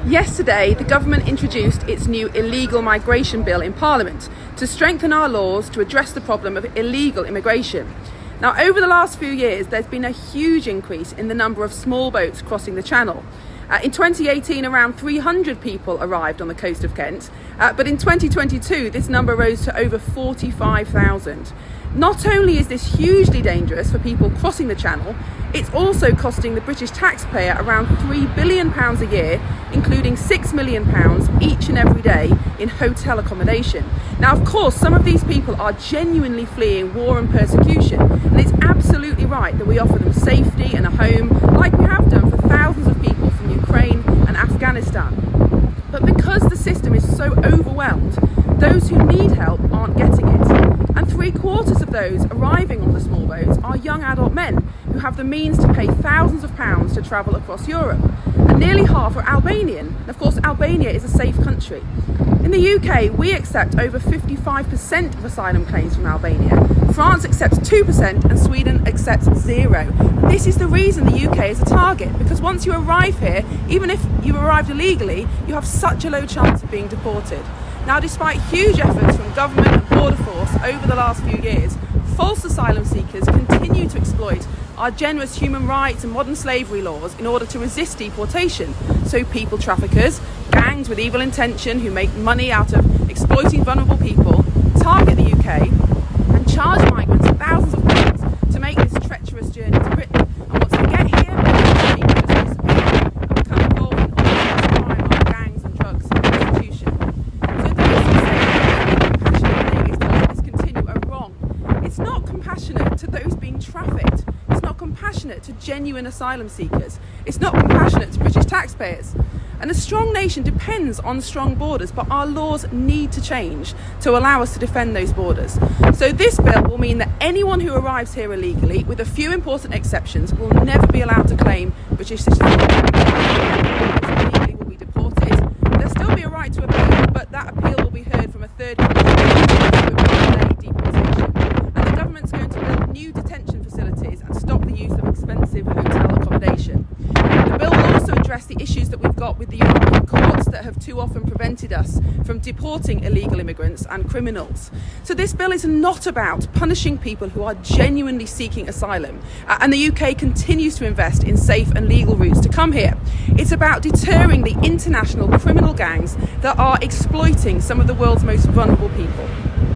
Yesterday, the government introduced its new illegal migration bill in Parliament to strengthen our laws to address the problem of illegal immigration. Now, over the last few years, there's been a huge increase in the number of small boats crossing the Channel. In 2018, around 300 people arrived on the coast of Kent, but in 2022, this number rose to over 45,000. Not only is this hugely dangerous for people crossing the Channel, it's also costing the British taxpayer around £3 billion a year, including £6 million each and every day in hotel accommodation. Now, of course, some of these people are genuinely fleeing war and persecution, and it's absolutely right that we offer them safety and a home, like we have done for thousands of people from Ukraine and Afghanistan. But because the system is so overwhelmed, those who need help aren't getting it. And 3/4 of those arriving on the small boats are young adult men who have the means to pay thousands of pounds to travel across Europe. And nearly half are Albanian. And of course, Albania is a safe country. In the UK, we accept over 55% of asylum claims from Albania. France accepts 2% and Sweden accepts 0%. This is the reason the UK is a target, because once you arrive here, even if you arrived illegally, you have such a low chance of being deported. Now, despite huge efforts from government and border force over the last few years, false asylum seekers continue to exploit our generous human rights and modern slavery laws in order to resist deportation. So people traffickers, gangs with evil intention who make money out of exploiting vulnerable people, target the UK and charge migrants thousands of pounds to make this treacherous journey to Britain. And once they get here, people just disappear and become involved in organised crime like gangs and drugs and prostitution. So those who say that the compassionate thing is to let this continue are wrong. It's not compassionate to those being trafficked. It's not compassionate to genuine asylum seekers. It's not compassionate to British taxpayers. And a strong nation depends on strong borders, but our laws need to change to allow us to defend those borders. So this bill will mean that anyone who arrives here illegally, with a few important exceptions, will never be allowed to claim British citizenship. Illegally will be deported. There'll still be a right to appeal, but that appeal will be heard from a third country to delay deportation. And the government's going to build new detention facilities and stop the use of expensive hotel accommodation. The bill will also address the issues that we've got with the European courts that have too often prevented us from deporting illegal immigrants and criminals. So this bill is not about punishing people who are genuinely seeking asylum, and the UK continues to invest in safe and legal routes to come here. It's about deterring the international criminal gangs that are exploiting some of the world's most vulnerable people.